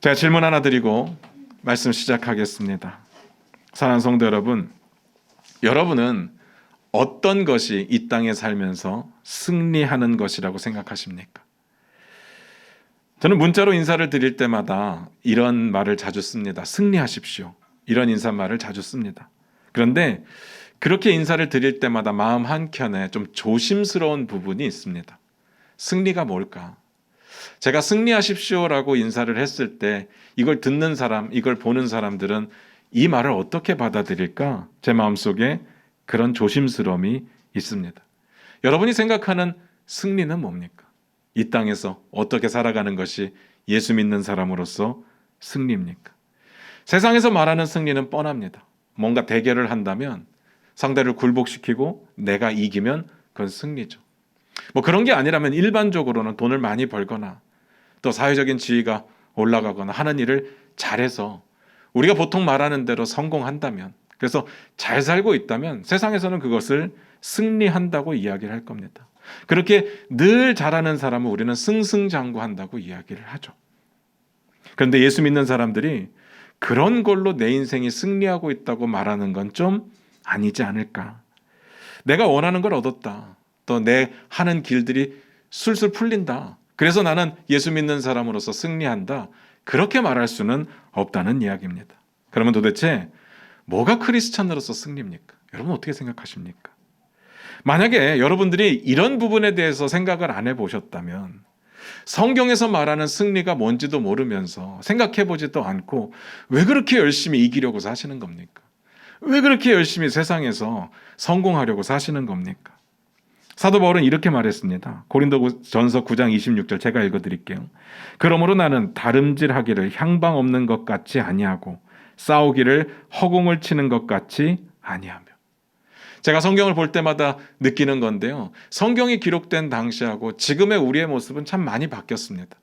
제가 질문 하나 드리고 말씀 시작하겠습니다. 사랑하는 성도 여러분, 여러분은 어떤 것이 이 땅에 살면서 승리하는 것이라고 생각하십니까? 저는 문자로 인사를 드릴 때마다 이런 말을 자주 씁니다. 승리하십시오. 이런 인사말을 자주 씁니다. 그런데 그렇게 인사를 드릴 때마다 마음 한켠에 좀 조심스러운 부분이 있습니다. 승리가 뭘까? 제가 승리하십시오라고 인사를 했을 때 이걸 듣는 사람, 이걸 보는 사람들은 이 말을 어떻게 받아들일까? 제 마음속에 그런 조심스러움이 있습니다. 여러분이 생각하는 승리는 뭡니까? 이 땅에서 어떻게 살아가는 것이 예수 믿는 사람으로서 승리입니까? 세상에서 말하는 승리는 뻔합니다. 뭔가 대결을 한다면 상대를 굴복시키고 내가 이기면 그건 승리죠. 뭐 그런 게 아니라면 일반적으로는 돈을 많이 벌거나 또 사회적인 지위가 올라가거나 하는 일을 잘해서 우리가 보통 말하는 대로 성공한다면, 그래서 잘 살고 있다면 세상에서는 그것을 승리한다고 이야기를 할 겁니다. 그렇게 늘 잘하는 사람은 우리는 승승장구한다고 이야기를 하죠. 그런데 예수 믿는 사람들이 그런 걸로 내 인생이 승리하고 있다고 말하는 건 좀 아니지 않을까. 내가 원하는 걸 얻었다. 또 내 하는 길들이 술술 풀린다. 그래서 나는 예수 믿는 사람으로서 승리한다. 그렇게 말할 수는 없다는 이야기입니다. 그러면 도대체 뭐가 크리스찬으로서 승리입니까? 여러분 어떻게 생각하십니까? 만약에 여러분들이 이런 부분에 대해서 생각을 안 해보셨다면 성경에서 말하는 승리가 뭔지도 모르면서 생각해보지도 않고 왜 그렇게 열심히 이기려고 사시는 겁니까? 왜 그렇게 열심히 세상에서 성공하려고 사시는 겁니까? 사도 바울은 이렇게 말했습니다. 고린도전서 9장 26절 제가 읽어드릴게요. 그러므로 나는 다름질하기를 향방 없는 것 같이 아니하고 싸우기를 허공을 치는 것 같이 아니하며. 제가 성경을 볼 때마다 느끼는 건데요. 성경이 기록된 당시하고 지금의 우리의 모습은 참 많이 바뀌었습니다.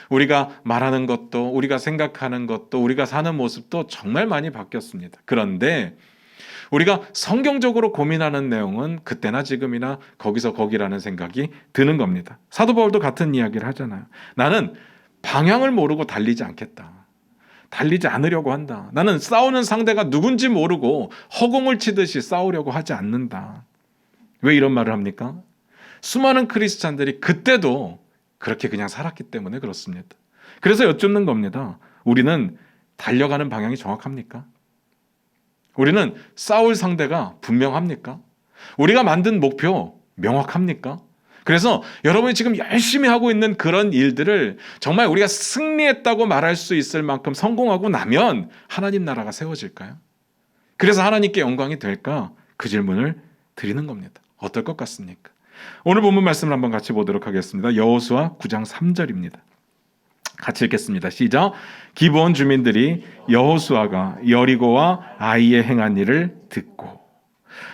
우리가 말하는 것도 우리가 생각하는 것도 우리가 사는 모습도 정말 많이 바뀌었습니다. 그런데 우리가 성경적으로 고민하는 내용은 그때나 지금이나 거기서 거기라는 생각이 드는 겁니다. 사도 바울도 같은 이야기를 하잖아요. 나는 방향을 모르고 달리지 않겠다. 달리지 않으려고 한다. 나는 싸우는 상대가 누군지 모르고 허공을 치듯이 싸우려고 하지 않는다. 왜 이런 말을 합니까? 수많은 크리스찬들이 그때도 그렇게 그냥 살았기 때문에 그렇습니다. 그래서 여쭙는 겁니다. 우리는 달려가는 방향이 정확합니까? 우리는 싸울 상대가 분명합니까? 우리가 만든 목표 명확합니까? 그래서 여러분이 지금 열심히 하고 있는 그런 일들을 정말 우리가 승리했다고 말할 수 있을 만큼 성공하고 나면 하나님 나라가 세워질까요? 그래서 하나님께 영광이 될까? 그 질문을 드리는 겁니다. 어떨 것 같습니까? 오늘 본문 말씀을 한번 같이 보도록 하겠습니다. 여호수아 9장 3절입니다. 같이 읽겠습니다. 시작. 기브온 주민들이 여호수아가 여리고와 아이에 행한 일을 듣고.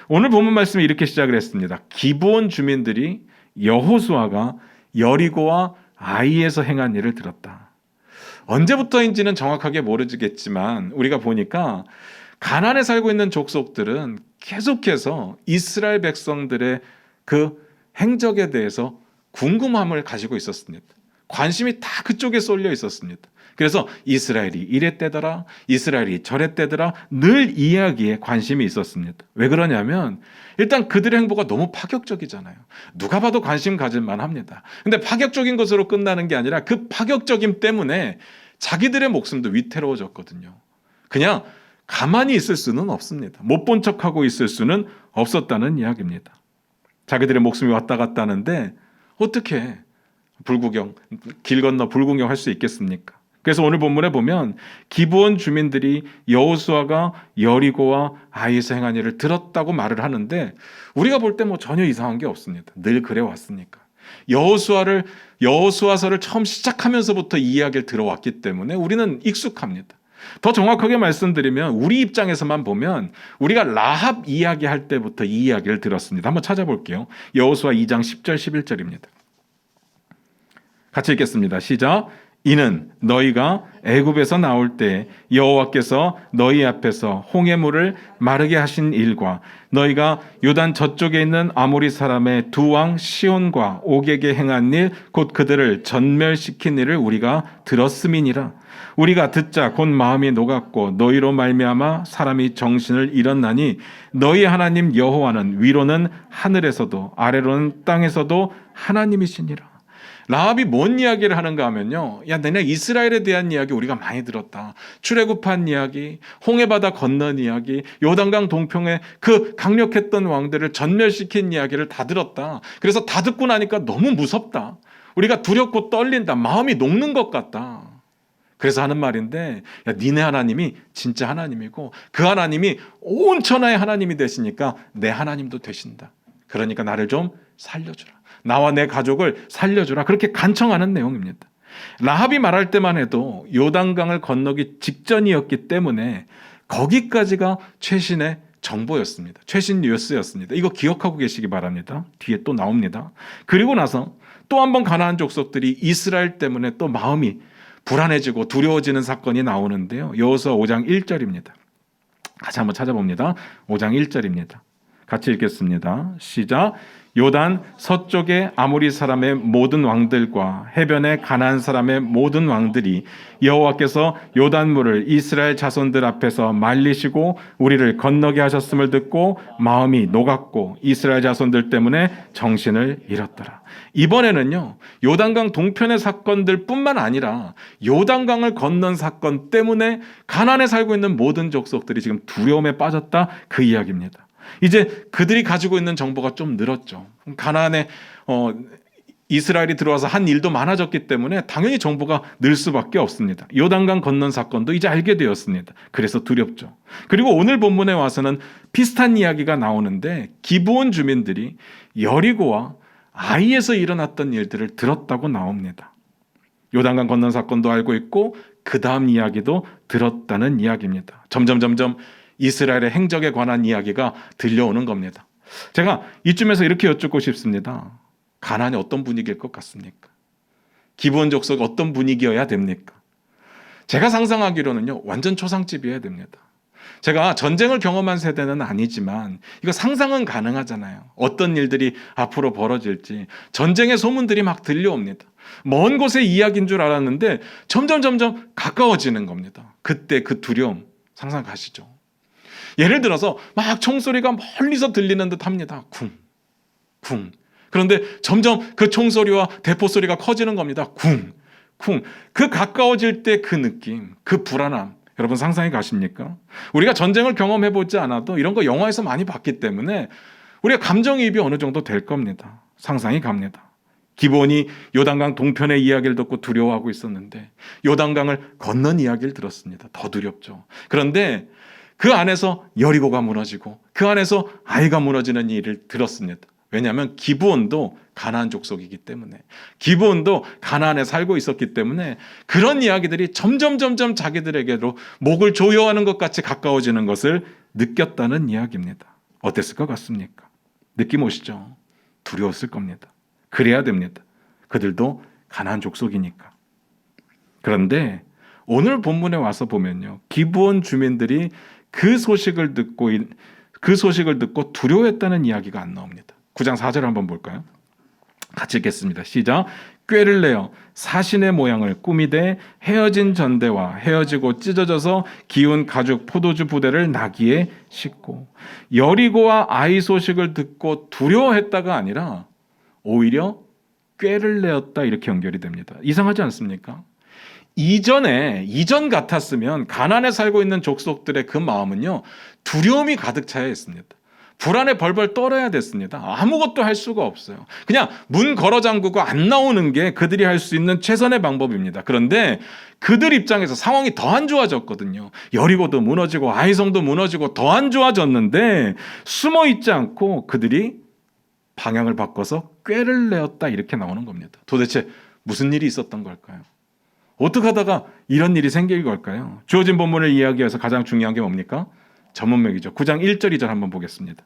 오늘 본문 말씀이 이렇게 시작을 했습니다. 기브온 주민들이 여호수아가 여리고와 아이에서 행한 일을 들었다. 언제부터인지는 정확하게 모르겠지만 우리가 보니까 가나안에 살고 있는 족속들은 계속해서 이스라엘 백성들의 그 행적에 대해서 궁금함을 가지고 있었습니다. 관심이 다 그쪽에 쏠려 있었습니다. 그래서 이스라엘이 이랬대더라, 이스라엘이 저랬대더라, 늘 이야기에 관심이 있었습니다. 왜 그러냐면 일단 그들의 행보가 너무 파격적이잖아요. 누가 봐도 관심 가질 만합니다. 근데 파격적인 것으로 끝나는 게 아니라 그 파격적임 때문에 자기들의 목숨도 위태로워졌거든요. 그냥 가만히 있을 수는 없습니다. 못 본 척하고 있을 수는 없었다는 이야기입니다. 자기들의 목숨이 왔다 갔다 하는데 어떻게 불구경, 길 건너 불구경 할 수 있겠습니까? 그래서 오늘 본문에 보면 기브온 주민들이 여호수아가 여리고와 아이에서 행한 일을 들었다고 말을 하는데 우리가 볼 때 뭐 전혀 이상한 게 없습니다. 늘 그래 왔으니까. 여호수아서를 처음 시작하면서부터 이 이야기를 들어왔기 때문에 우리는 익숙합니다. 더 정확하게 말씀드리면 우리 입장에서만 보면 우리가 라합 이야기할 때부터 이 이야기를 들었습니다. 한번 찾아볼게요. 여호수아 2장 10절 11절입니다. 같이 읽겠습니다. 시작. 이는 너희가 애굽에서 나올 때 여호와께서 너희 앞에서 홍해 물을 마르게 하신 일과 너희가 요단 저쪽에 있는 아모리 사람의 두 왕 시온과 옥에게 행한 일 곧 그들을 전멸시킨 일을 우리가 들었음이니라. 우리가 듣자 곧 마음이 녹았고 너희로 말미암아 사람이 정신을 잃었나니 너희 하나님 여호와는 위로는 하늘에서도 아래로는 땅에서도 하나님이시니라. 라합이 뭔 이야기를 하는가 하면요, 야, 너네 이스라엘에 대한 이야기 우리가 많이 들었다. 출애굽한 이야기, 홍해바다 건넌 이야기, 요단강 동평에 그 강력했던 왕들을 전멸시킨 이야기를 다 들었다. 그래서 다 듣고 나니까 너무 무섭다. 우리가 두렵고 떨린다. 마음이 녹는 것 같다. 그래서 하는 말인데, 야, 니네 하나님이 진짜 하나님이고 그 하나님이 온 천하의 하나님이 되시니까 내 하나님도 되신다. 그러니까 나를 좀 살려주라. 나와 내 가족을 살려주라. 그렇게 간청하는 내용입니다. 라합이 말할 때만 해도 요단강을 건너기 직전이었기 때문에 거기까지가 최신의 정보였습니다. 최신 뉴스였습니다. 이거 기억하고 계시기 바랍니다. 뒤에 또 나옵니다. 그리고 나서 또 한 번 가나안 족속들이 이스라엘 때문에 또 마음이 불안해지고 두려워지는 사건이 나오는데요. 여호수아 5장 1절입니다. 같이 한번 찾아봅니다. 5장 1절입니다. 같이 읽겠습니다. 시작. 요단 서쪽의 아모리 사람의 모든 왕들과 해변의 가나안 사람의 모든 왕들이 여호와께서 요단물을 이스라엘 자손들 앞에서 말리시고 우리를 건너게 하셨음을 듣고 마음이 녹았고 이스라엘 자손들 때문에 정신을 잃었더라. 이번에는요, 요단강 동편의 사건들 뿐만 아니라 요단강을 건넌 사건 때문에 가나안에 살고 있는 모든 족속들이 지금 두려움에 빠졌다, 그 이야기입니다. 이제 그들이 가지고 있는 정보가 좀 늘었죠. 가나안에 이스라엘이 들어와서 한 일도 많아졌기 때문에 당연히 정보가 늘 수밖에 없습니다. 요단강 건넌 사건도 이제 알게 되었습니다. 그래서 두렵죠. 그리고 오늘 본문에 와서는 비슷한 이야기가 나오는데 기브온 주민들이 여리고와 아이에서 일어났던 일들을 들었다고 나옵니다. 요단강 건넌 사건도 알고 있고 그 다음 이야기도 들었다는 이야기입니다. 점점 이스라엘의 행적에 관한 이야기가 들려오는 겁니다. 제가 이쯤에서 이렇게 여쭙고 싶습니다. 가나안이 어떤 분위기일 것 같습니까? 기브온 족속 어떤 분위기여야 됩니까? 제가 상상하기로는요, 완전 초상집이어야 됩니다. 제가 전쟁을 경험한 세대는 아니지만 이거 상상은 가능하잖아요. 어떤 일들이 앞으로 벌어질지. 전쟁의 소문들이 막 들려옵니다. 먼 곳의 이야기인 줄 알았는데 점점 가까워지는 겁니다. 그때 그 두려움 상상 가시죠? 예를 들어서 막 총소리가 멀리서 들리는 듯 합니다. 쿵. 그런데 점점 그 총소리와 대포 소리가 커지는 겁니다. 쿵. 그 가까워질 때 그 느낌, 그 불안함, 여러분 상상이 가십니까? 우리가 전쟁을 경험해보지 않아도 이런 거 영화에서 많이 봤기 때문에 우리가 감정이입이 어느 정도 될 겁니다. 상상이 갑니다. 기브온이 요단강 동편의 이야기를 듣고 두려워하고 있었는데 요단강을 건넌 이야기를 들었습니다. 더 두렵죠. 그런데 그 안에서 여리고가 무너지고 그 안에서 아이가 무너지는 일을 들었습니다. 왜냐하면 기브온도 가나안 족속이기 때문에, 기브온도 가나안에 살고 있었기 때문에 그런 이야기들이 점점 자기들에게로 목을 조여하는 것 같이 가까워지는 것을 느꼈다는 이야기입니다. 어땠을 것 같습니까? 느낌 오시죠? 두려웠을 겁니다. 그래야 됩니다. 그들도 가나안 족속이니까. 그런데 오늘 본문에 와서 보면요, 기브온 주민들이 그 소식을 듣고 두려워했다는 이야기가 안 나옵니다. 9장 4절 한번 볼까요? 같이 읽겠습니다. 시작. 꾀를 내어 사신의 모양을 꾸미되 헤어진 전대와 헤어지고 찢어져서 기운 가죽 포도주 부대를 나귀에 싣고. 여리고와 아이 소식을 듣고 두려워했다가 아니라 오히려 꾀를 내었다, 이렇게 연결이 됩니다. 이상하지 않습니까? 이전 같았으면 가나안에 살고 있는 족속들의 그 마음은요, 두려움이 가득 차여 있습니다. 불안에 벌벌 떨어야 됐습니다. 아무것도 할 수가 없어요. 그냥 문 걸어 잠그고 안 나오는 게 그들이 할 수 있는 최선의 방법입니다. 그런데 그들 입장에서 상황이 더 안 좋아졌거든요. 여리고도 무너지고 아이성도 무너지고 더 안 좋아졌는데 숨어 있지 않고 그들이 방향을 바꿔서 꾀를 내었다, 이렇게 나오는 겁니다. 도대체 무슨 일이 있었던 걸까요? 어떻게 하다가 이런 일이 생길 걸까요? 주어진 본문을 이야기해서 가장 중요한 게 뭡니까? 전문명이죠. 9장 1절 2절 한번 보겠습니다.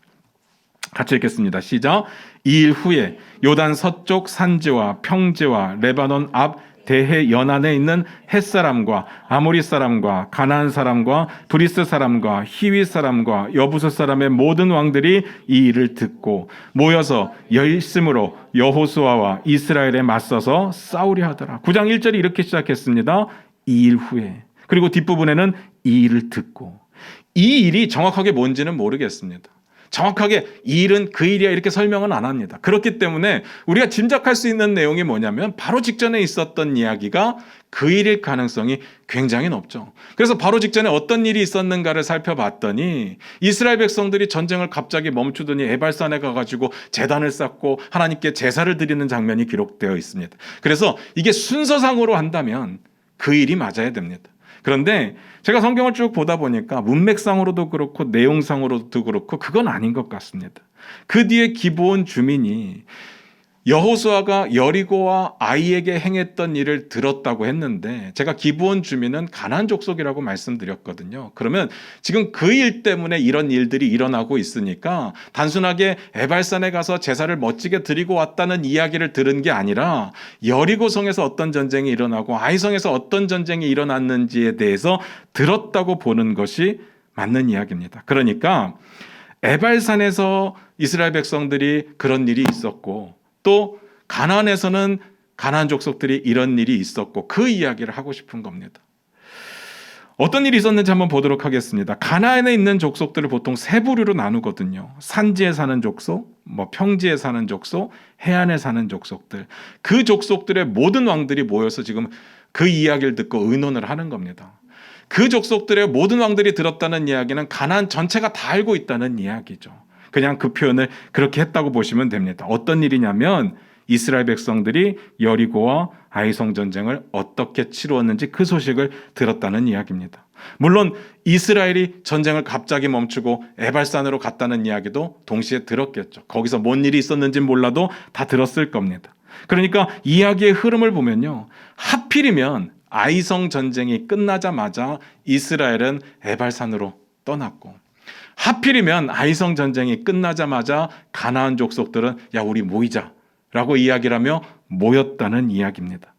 같이 읽겠습니다. 시작. 이 일 후에 요단 서쪽 산지와 평지와 레바논 앞 대해 연안에 있는 헷사람과 아모리 사람과 가나안 사람과 브리스 사람과 히위 사람과 여부스 사람의 모든 왕들이 이 일을 듣고 모여서 열심으로 여호수아와 이스라엘에 맞서서 싸우려 하더라. 9장 1절이 이렇게 시작했습니다. 이 일 후에, 그리고 뒷부분에는 이 일을 듣고. 이 일이 정확하게 뭔지는 모르겠습니다. 정확하게 이 일은 그 일이야 이렇게 설명은 안 합니다. 그렇기 때문에 우리가 짐작할 수 있는 내용이 뭐냐면 바로 직전에 있었던 이야기가 그 일일 가능성이 굉장히 높죠. 그래서 바로 직전에 어떤 일이 있었는가를 살펴봤더니 이스라엘 백성들이 전쟁을 갑자기 멈추더니 에발산에 가가지고 제단을 쌓고 하나님께 제사를 드리는 장면이 기록되어 있습니다. 그래서 이게 순서상으로 한다면 그 일이 맞아야 됩니다. 그런데 제가 성경을 쭉 보다 보니까 문맥상으로도 그렇고 내용상으로도 그렇고 그건 아닌 것 같습니다. 그 뒤에 기브온 주민이 여호수아가 여리고와 아이에게 행했던 일을 들었다고 했는데, 제가 기브온 주민은 가나안 족속이라고 말씀드렸거든요. 그러면 지금 그 일 때문에 이런 일들이 일어나고 있으니까 단순하게 에발산에 가서 제사를 멋지게 드리고 왔다는 이야기를 들은 게 아니라 여리고성에서 어떤 전쟁이 일어나고 아이성에서 어떤 전쟁이 일어났는지에 대해서 들었다고 보는 것이 맞는 이야기입니다. 그러니까 에발산에서 이스라엘 백성들이 그런 일이 있었고, 또 가나안에서는 가나안 족속들이 이런 일이 있었고, 그 이야기를 하고 싶은 겁니다. 어떤 일이 있었는지 한번 보도록 하겠습니다. 가나안에 있는 족속들을 보통 세 부류로 나누거든요. 산지에 사는 족속, 평지에 사는 족속, 해안에 사는 족속들. 그 족속들의 모든 왕들이 모여서 지금 그 이야기를 듣고 의논을 하는 겁니다. 그 족속들의 모든 왕들이 들었다는 이야기는 가나안 전체가 다 알고 있다는 이야기죠. 그냥 그 표현을 그렇게 했다고 보시면 됩니다. 어떤 일이냐면 이스라엘 백성들이 여리고와 아이성 전쟁을 어떻게 치루었는지 그 소식을 들었다는 이야기입니다. 물론 이스라엘이 전쟁을 갑자기 멈추고 에발산으로 갔다는 이야기도 동시에 들었겠죠. 거기서 뭔 일이 있었는지 몰라도 다 들었을 겁니다. 그러니까 이야기의 흐름을 보면요, 하필이면 아이성 전쟁이 끝나자마자 이스라엘은 에발산으로 떠났고, 하필이면 아이성 전쟁이 끝나자마자 가나안 족속들은 야 우리 모이자라고 이야기를 하며 모였다는 이야기입니다.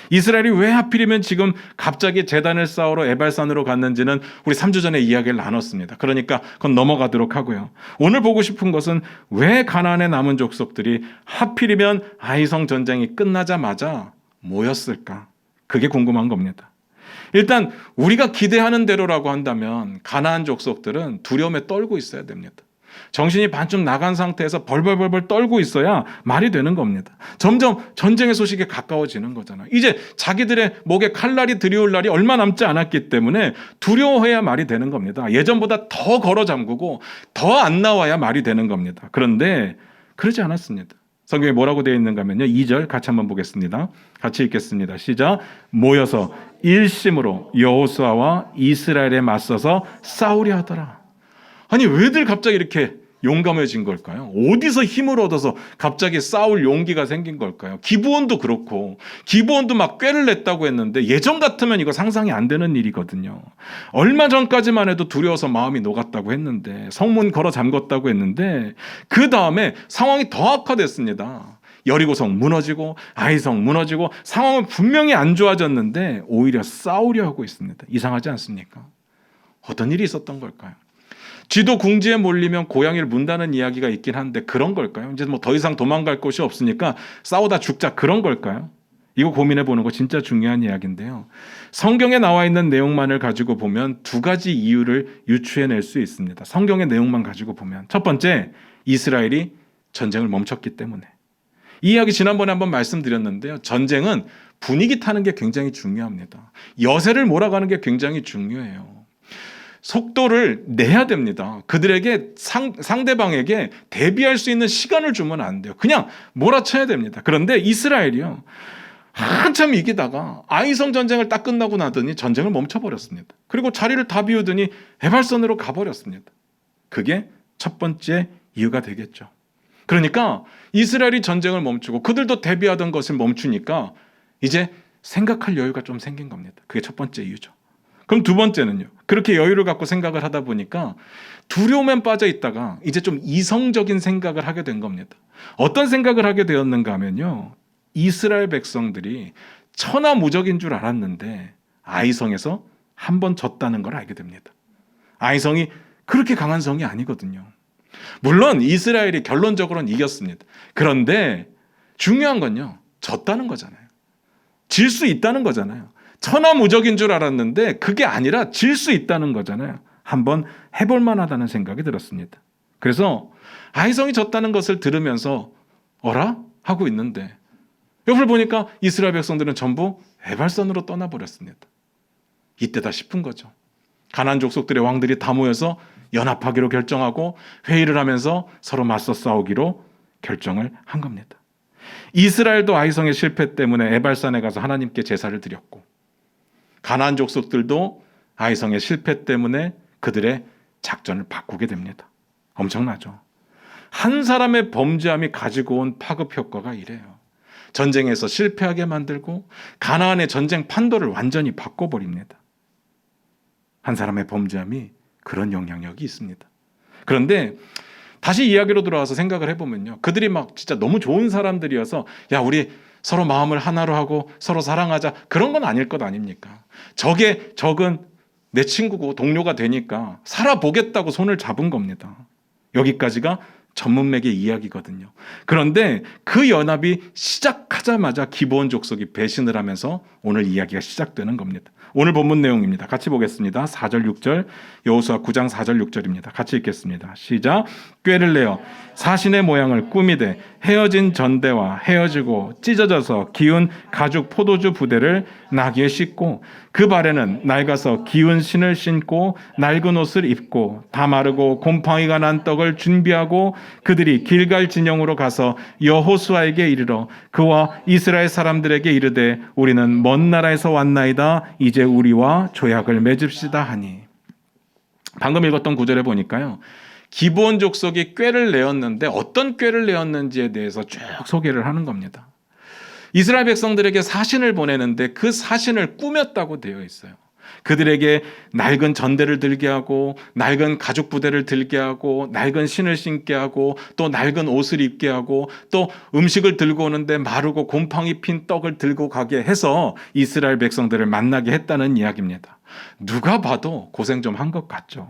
이스라엘이 왜 하필이면 지금 갑자기 제단을 쌓으러 에발산으로 갔는지는 우리 3주 전에 이야기를 나눴습니다. 그러니까 그건 넘어가도록 하고요. 오늘 보고 싶은 것은 왜 가나안에 남은 족속들이 하필이면 아이성 전쟁이 끝나자마자 모였을까? 그게 궁금한 겁니다. 일단 우리가 기대하는 대로라고 한다면 가나안 족속들은 두려움에 떨고 있어야 됩니다. 정신이 반쯤 나간 상태에서 벌벌벌벌 떨고 있어야 말이 되는 겁니다. 점점 전쟁의 소식에 가까워지는 거잖아요. 이제 자기들의 목에 칼날이 들이올 날이 얼마 남지 않았기 때문에 두려워해야 말이 되는 겁니다. 예전보다 더 걸어 잠그고 더 안 나와야 말이 되는 겁니다. 그런데 그러지 않았습니다. 성경에 뭐라고 되어 있는가 하면요, 2절 같이 한번 보겠습니다. 같이 읽겠습니다. 시작. 모여서 일심으로 여호수아와 이스라엘에 맞서서 싸우려 하더라. 아니 왜들 갑자기 이렇게 용감해진 걸까요? 어디서 힘을 얻어서 갑자기 싸울 용기가 생긴 걸까요? 기브온도 그렇고, 기브온도 막 꾀를 냈다고 했는데 예전 같으면 이거 상상이 안 되는 일이거든요. 얼마 전까지만 해도 두려워서 마음이 녹았다고 했는데, 성문 걸어 잠궜다고 했는데 그 다음에 상황이 더 악화됐습니다. 여리고성 무너지고 아이성 무너지고 상황은 분명히 안 좋아졌는데 오히려 싸우려 하고 있습니다. 이상하지 않습니까? 어떤 일이 있었던 걸까요? 쥐도 궁지에 몰리면 고양이를 문다는 이야기가 있긴 한데 그런 걸까요? 이제 뭐 더 이상 도망갈 곳이 없으니까 싸우다 죽자, 그런 걸까요? 이거 고민해 보는 거 진짜 중요한 이야기인데요. 성경에 나와 있는 내용만을 가지고 보면 두 가지 이유를 유추해낼 수 있습니다. 성경의 내용만 가지고 보면. 첫 번째, 이스라엘이 전쟁을 멈췄기 때문에. 이 이야기 지난번에 한번 말씀드렸는데요. 전쟁은 분위기 타는 게 굉장히 중요합니다. 여세를 몰아가는 게 굉장히 중요해요. 속도를 내야 됩니다. 그들에게 상대방에게 대비할 수 있는 시간을 주면 안 돼요. 그냥 몰아쳐야 됩니다. 그런데 이스라엘이요, 한참 이기다가 아이성 전쟁을 딱 끝나고 나더니 전쟁을 멈춰버렸습니다. 그리고 자리를 다 비우더니 에발산으로 가버렸습니다. 그게 첫 번째 이유가 되겠죠. 그러니까 이스라엘이 전쟁을 멈추고 그들도 대비하던 것을 멈추니까 이제 생각할 여유가 좀 생긴 겁니다. 그게 첫 번째 이유죠. 그럼 두 번째는요, 그렇게 여유를 갖고 생각을 하다 보니까 두려움에 빠져 있다가 이제 좀 이성적인 생각을 하게 된 겁니다. 어떤 생각을 하게 되었는가 하면요, 이스라엘 백성들이 천하무적인 줄 알았는데 아이성에서 한 번 졌다는 걸 알게 됩니다. 아이성이 그렇게 강한 성이 아니거든요. 물론 이스라엘이 결론적으로는 이겼습니다. 그런데 중요한 건요, 졌다는 거잖아요. 질 수 있다는 거잖아요. 천하무적인 줄 알았는데 그게 아니라 질 수 있다는 거잖아요. 한번 해볼 만하다는 생각이 들었습니다. 그래서 아이성이 졌다는 것을 들으면서 어라? 하고 있는데 옆을 보니까 이스라엘 백성들은 전부 에발산으로 떠나버렸습니다. 이때다 싶은 거죠. 가나안 족속들의 왕들이 다 모여서 연합하기로 결정하고 회의를 하면서 서로 맞서 싸우기로 결정을 한 겁니다. 이스라엘도 아이성의 실패 때문에 에발산에 가서 하나님께 제사를 드렸고 가나안 족속들도 아이성의 실패 때문에 그들의 작전을 바꾸게 됩니다. 엄청나죠. 한 사람의 범죄함이 가지고 온 파급 효과가 이래요. 전쟁에서 실패하게 만들고 가나안의 전쟁 판도를 완전히 바꿔버립니다. 한 사람의 범죄함이 그런 영향력이 있습니다. 그런데 다시 이야기로 들어와서 생각을 해보면요. 그들이 막 진짜 너무 좋은 사람들이어서 야 우리 서로 마음을 하나로 하고 서로 사랑하자 그런 건 아닐 것 아닙니까? 적은 내 친구고 동료가 되니까 살아보겠다고 손을 잡은 겁니다. 여기까지가 전문맥의 이야기거든요. 그런데 그 연합이 시작하자마자 기브온 족속이 배신을 하면서 오늘 이야기가 시작되는 겁니다. 오늘 본문 내용입니다. 같이 보겠습니다. 4절 6절 여호수아 9장 4절 6절입니다. 같이 읽겠습니다. 시작. 꾀를 내어 사신의 모양을 꾸미되 헤어진 전대와 헤어지고 찢어져서 기운 가죽 포도주 부대를 나귀에 싣고 그 발에는 낡아서 기운 신을 신고 낡은 옷을 입고 다 마르고 곰팡이가 난 떡을 준비하고 그들이 길갈 진영으로 가서 여호수아에게 이르러 그와 이스라엘 사람들에게 이르되 우리는 먼 나라에서 왔나이다. 이제 우리와 조약을 맺읍시다 하니. 방금 읽었던 구절에 보니까요. 기브온 족속이 꾀를 내었는데 어떤 꾀를 내었는지에 대해서 쭉 소개를 하는 겁니다. 이스라엘 백성들에게 사신을 보내는데 그 사신을 꾸몄다고 되어 있어요. 그들에게 낡은 전대를 들게 하고 낡은 가죽 부대를 들게 하고 낡은 신을 신게 하고 또 낡은 옷을 입게 하고 또 음식을 들고 오는데 마르고 곰팡이 핀 떡을 들고 가게 해서 이스라엘 백성들을 만나게 했다는 이야기입니다. 누가 봐도 고생 좀 한 것 같죠.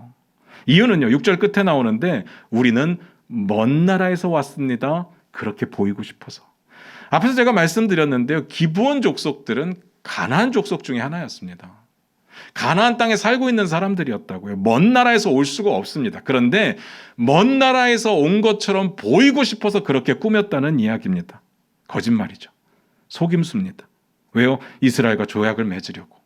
이유는요. 6절 끝에 나오는데 우리는 먼 나라에서 왔습니다. 그렇게 보이고 싶어서. 앞에서 제가 말씀드렸는데요. 기브온 족속들은 가나안 족속 중에 하나였습니다. 가나안 땅에 살고 있는 사람들이었다고요. 먼 나라에서 올 수가 없습니다. 그런데 먼 나라에서 온 것처럼 보이고 싶어서 그렇게 꾸몄다는 이야기입니다. 거짓말이죠. 속임수입니다. 왜요? 이스라엘과 조약을 맺으려고.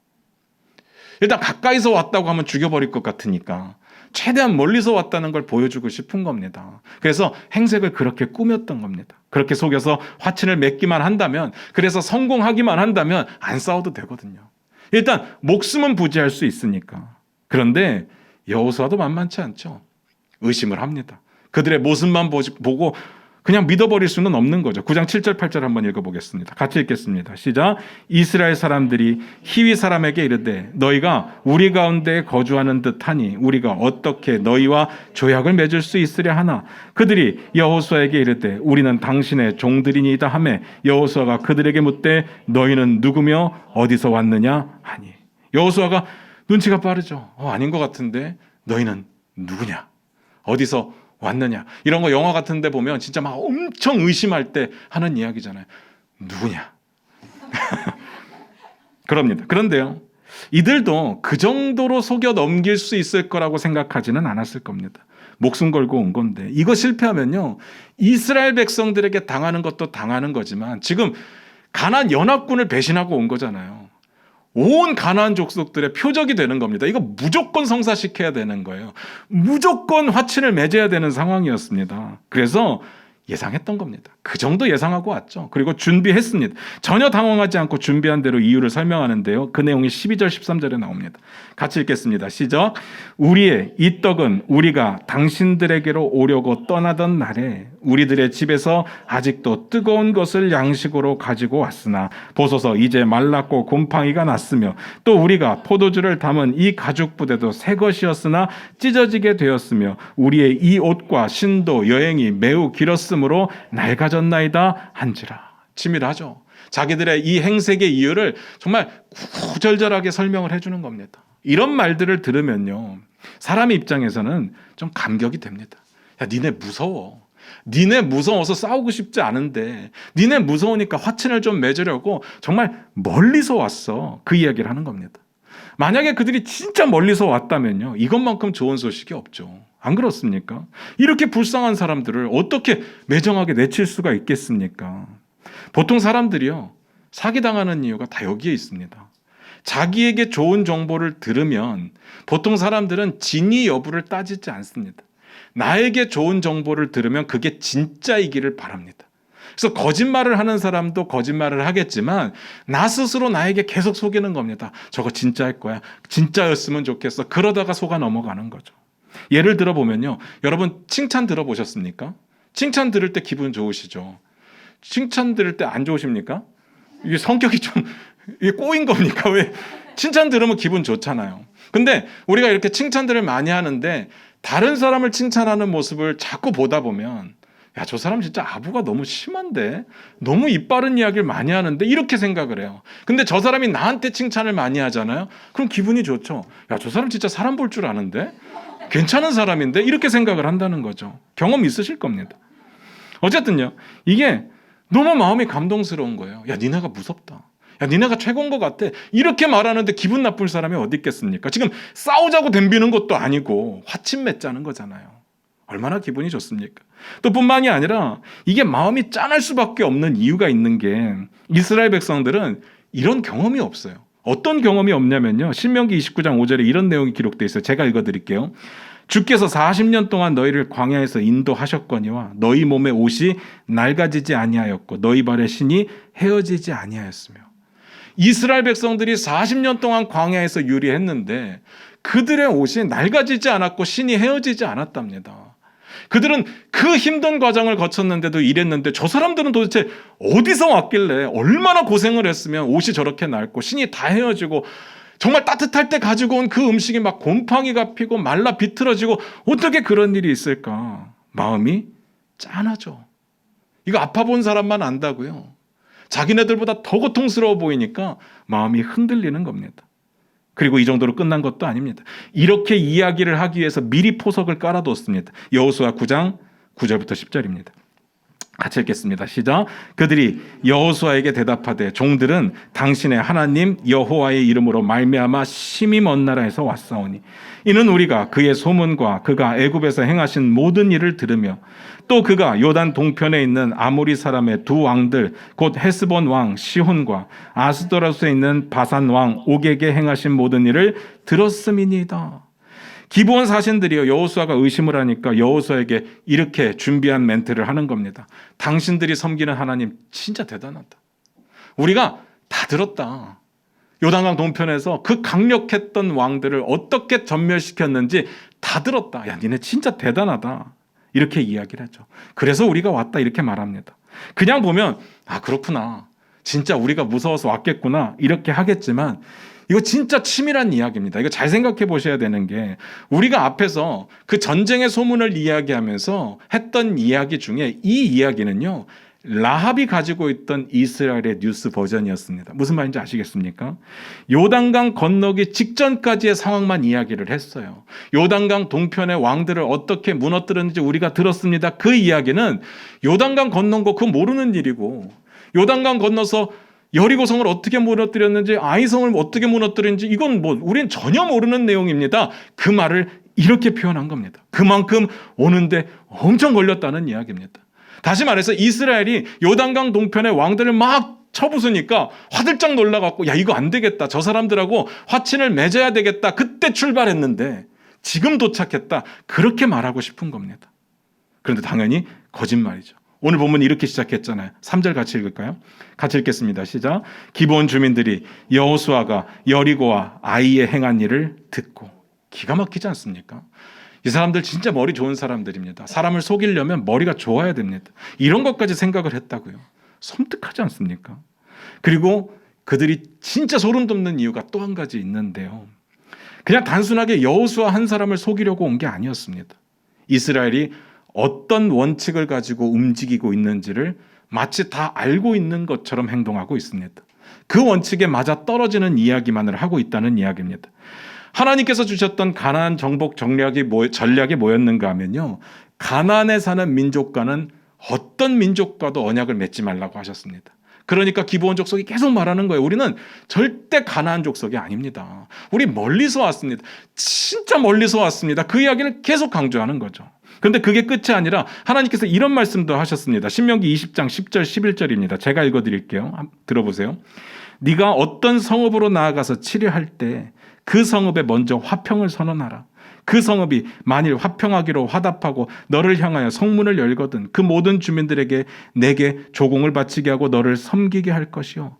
일단 가까이서 왔다고 하면 죽여버릴 것 같으니까 최대한 멀리서 왔다는 걸 보여주고 싶은 겁니다. 그래서 행색을 그렇게 꾸몄던 겁니다. 그렇게 속여서 화친을 맺기만 한다면, 그래서 성공하기만 한다면 안 싸워도 되거든요. 일단 목숨은 부지할 수 있으니까. 그런데 여호수아도 만만치 않죠. 의심을 합니다. 그들의 모습만 보고 그냥 믿어버릴 수는 없는 거죠. 9장 7절 8절 한번 읽어보겠습니다. 같이 읽겠습니다. 시작. 이스라엘 사람들이 히위 사람에게 이르되 너희가 우리 가운데 거주하는 듯하니 우리가 어떻게 너희와 조약을 맺을 수 있으랴 하나. 그들이 여호수아에게 이르되 우리는 당신의 종들이니이다 하매 여호수아가 그들에게 묻되 너희는 누구며 어디서 왔느냐 하니. 여호수아가 눈치가 빠르죠. 아닌 것 같은데 너희는 누구냐? 어디서 왔느냐? 이런 거 영화 같은 데 보면 진짜 막 엄청 의심할 때 하는 이야기잖아요. 누구냐? 그럽니다. 그런데요. 이들도 그 정도로 속여 넘길 수 있을 거라고 생각하지는 않았을 겁니다. 목숨 걸고 온 건데 이거 실패하면요. 이스라엘 백성들에게 당하는 것도 당하는 거지만 지금 가나안 연합군을 배신하고 온 거잖아요. 온 가나안 족속들의 표적이 되는 겁니다. 이거 무조건 성사시켜야 되는 거예요. 무조건 화친을 맺어야 되는 상황이었습니다. 그래서 예상했던 겁니다. 그 정도 예상하고 왔죠. 그리고 준비했습니다. 전혀 당황하지 않고 준비한 대로 이유를 설명하는데요. 그 내용이 12절 13절에 나옵니다. 같이 읽겠습니다. 시작. 우리의 이 떡은 우리가 당신들에게로 오려고 떠나던 날에 우리들의 집에서 아직도 뜨거운 것을 양식으로 가지고 왔으나 보소서 이제 말랐고 곰팡이가 났으며 또 우리가 포도주를 담은 이 가죽 부대도 새 것이었으나 찢어지게 되었으며 우리의 이 옷과 신도 여행이 매우 길었으므로 낡아졌나이다 한지라. 치밀하죠. 자기들의 이 행색의 이유를 정말 구절절하게 설명을 해주는 겁니다. 이런 말들을 들으면요, 사람의 입장에서는 좀 감격이 됩니다. 야, 니네 무서워. 니네 무서워서 싸우고 싶지 않은데 니네 무서우니까 화친을 좀 맺으려고 정말 멀리서 왔어. 그 이야기를 하는 겁니다. 만약에 그들이 진짜 멀리서 왔다면요, 이것만큼 좋은 소식이 없죠. 안 그렇습니까? 이렇게 불쌍한 사람들을 어떻게 매정하게 내칠 수가 있겠습니까? 보통 사람들이요, 사기당하는 이유가 다 여기에 있습니다. 자기에게 좋은 정보를 들으면 보통 사람들은 진위 여부를 따지지 않습니다. 나에게 좋은 정보를 들으면 그게 진짜이기를 바랍니다. 그래서 거짓말을 하는 사람도 거짓말을 하겠지만 나 스스로 나에게 계속 속이는 겁니다. 저거 진짜일 거야. 진짜였으면 좋겠어. 그러다가 속아 넘어가는 거죠. 예를 들어 보면요, 여러분 칭찬 들어보셨습니까? 칭찬 들을 때 기분 좋으시죠? 칭찬 들을 때 안 좋으십니까? 이게 성격이 좀 이게 꼬인 겁니까? 왜? 칭찬 들으면 기분 좋잖아요. 근데 우리가 이렇게 칭찬들을 많이 하는데 다른 사람을 칭찬하는 모습을 자꾸 보다 보면, 야, 저 사람 진짜 아부가 너무 심한데, 너무 이빠른 이야기를 많이 하는데, 이렇게 생각을 해요. 근데 저 사람이 나한테 칭찬을 많이 하잖아요. 그럼 기분이 좋죠. 야, 저 사람 진짜 사람 볼 줄 아는데, 괜찮은 사람인데, 이렇게 생각을 한다는 거죠. 경험 있으실 겁니다. 어쨌든요, 이게 너무 마음이 감동스러운 거예요. 야, 니네가 무섭다. 야, 니네가 최고인 것 같아. 이렇게 말하는데 기분 나쁠 사람이 어디 있겠습니까? 지금 싸우자고 덤비는 것도 아니고 화친 맺자는 거잖아요. 얼마나 기분이 좋습니까? 또 뿐만이 아니라 이게 마음이 짠할 수밖에 없는 이유가 있는 게, 이스라엘 백성들은 이런 경험이 없어요. 어떤 경험이 없냐면요, 신명기 29장 5절에 이런 내용이 기록되어 있어요. 제가 읽어드릴게요. 주께서 40년 동안 너희를 광야에서 인도하셨거니와 너희 몸의 옷이 낡아지지 아니하였고 너희 발의 신이 헤어지지 아니하였으며. 이스라엘 백성들이 40년 동안 광야에서 유리했는데 그들의 옷이 낡아지지 않았고 신이 헤어지지 않았답니다. 그들은 그 힘든 과정을 거쳤는데도 이랬는데 저 사람들은 도대체 어디서 왔길래 얼마나 고생을 했으면 옷이 저렇게 낡고 신이 다 헤어지고 정말 따뜻할 때 가지고 온 그 음식이 막 곰팡이가 피고 말라 비틀어지고 어떻게 그런 일이 있을까? 마음이 짠하죠. 이거 아파 본 사람만 안다고요. 자기네들보다 더 고통스러워 보이니까 마음이 흔들리는 겁니다. 그리고 이 정도로 끝난 것도 아닙니다. 이렇게 이야기를 하기 위해서 미리 포석을 깔아뒀습니다. 여호수아 9장 9절부터 10절입니다. 같이 읽겠습니다. 시작. 그들이 여호수아에게 대답하되 종들은 당신의 하나님 여호와의 이름으로 말미암아 심히 먼 나라에서 왔사오니 이는 우리가 그의 소문과 그가 애굽에서 행하신 모든 일을 들으며 또 그가 요단 동편에 있는 아모리 사람의 두 왕들 곧 헤스본 왕 시혼과 아스도라스에 있는 바산 왕 옥에게 행하신 모든 일을 들었음이니이다. 기본 사신들이요, 여호수아가 의심을 하니까 여호수아에게 이렇게 준비한 멘트를 하는 겁니다. 당신들이 섬기는 하나님 진짜 대단하다. 우리가 다 들었다. 요단강 동편에서 그 강력했던 왕들을 어떻게 전멸시켰는지 다 들었다. 야, 니네 진짜 대단하다. 이렇게 이야기를 하죠. 그래서 우리가 왔다 이렇게 말합니다. 그냥 보면 아, 그렇구나. 진짜 우리가 무서워서 왔겠구나. 이렇게 하겠지만 이거 진짜 치밀한 이야기입니다. 이거 잘 생각해 보셔야 되는 게, 우리가 앞에서 그 전쟁의 소문을 이야기하면서 했던 이야기 중에 이 이야기는요, 라합이 가지고 있던 이스라엘의 뉴스 버전이었습니다. 무슨 말인지 아시겠습니까? 요단강 건너기 직전까지의 상황만 이야기를 했어요. 요단강 동편의 왕들을 어떻게 무너뜨렸는지 우리가 들었습니다. 그 이야기는 요단강 건넌 거 그거 모르는 일이고, 요단강 건너서 여리고성을 어떻게 무너뜨렸는지, 아이성을 어떻게 무너뜨렸는지 이건 뭐 우린 전혀 모르는 내용입니다. 그 말을 이렇게 표현한 겁니다. 그만큼 오는데 엄청 걸렸다는 이야기입니다. 다시 말해서 이스라엘이 요단강 동편의 왕들을 막 쳐부수니까 화들짝 놀라갖고 야, 이거 안 되겠다. 저 사람들하고 화친을 맺어야 되겠다. 그때 출발했는데 지금 도착했다. 그렇게 말하고 싶은 겁니다. 그런데 당연히 거짓말이죠. 오늘 본문 이렇게 시작했잖아요. 3절 같이 읽을까요? 같이 읽겠습니다. 시작. 기브온 주민들이 여호수아가 여리고와 아이에 행한 일을 듣고. 기가 막히지 않습니까? 이 사람들 진짜 머리 좋은 사람들입니다. 사람을 속이려면 머리가 좋아야 됩니다. 이런 것까지 생각을 했다고요. 섬뜩하지 않습니까? 그리고 그들이 진짜 소름 돋는 이유가 또 한 가지 있는데요. 그냥 단순하게 여호수아 한 사람을 속이려고 온 게 아니었습니다. 이스라엘이 어떤 원칙을 가지고 움직이고 있는지를 마치 다 알고 있는 것처럼 행동하고 있습니다. 그 원칙에 맞아 떨어지는 이야기만을 하고 있다는 이야기입니다. 하나님께서 주셨던 가나안 정복 전략이 뭐였는가 하면요, 가나안에 사는 민족과는 어떤 민족과도 언약을 맺지 말라고 하셨습니다. 그러니까 기브온 족속이 계속 말하는 거예요. 우리는 절대 가나안 족속이 아닙니다. 우리 멀리서 왔습니다. 진짜 멀리서 왔습니다. 그 이야기를 계속 강조하는 거죠. 그런데 그게 끝이 아니라 하나님께서 이런 말씀도 하셨습니다. 신명기 20장 10절 11절입니다. 제가 읽어드릴게요. 들어보세요. 네가 어떤 성읍으로 나아가서 치료할 때 그 성읍에 먼저 화평을 선언하라. 그 성읍이 만일 화평하기로 화답하고 너를 향하여 성문을 열거든 그 모든 주민들에게 내게 조공을 바치게 하고 너를 섬기게 할 것이요.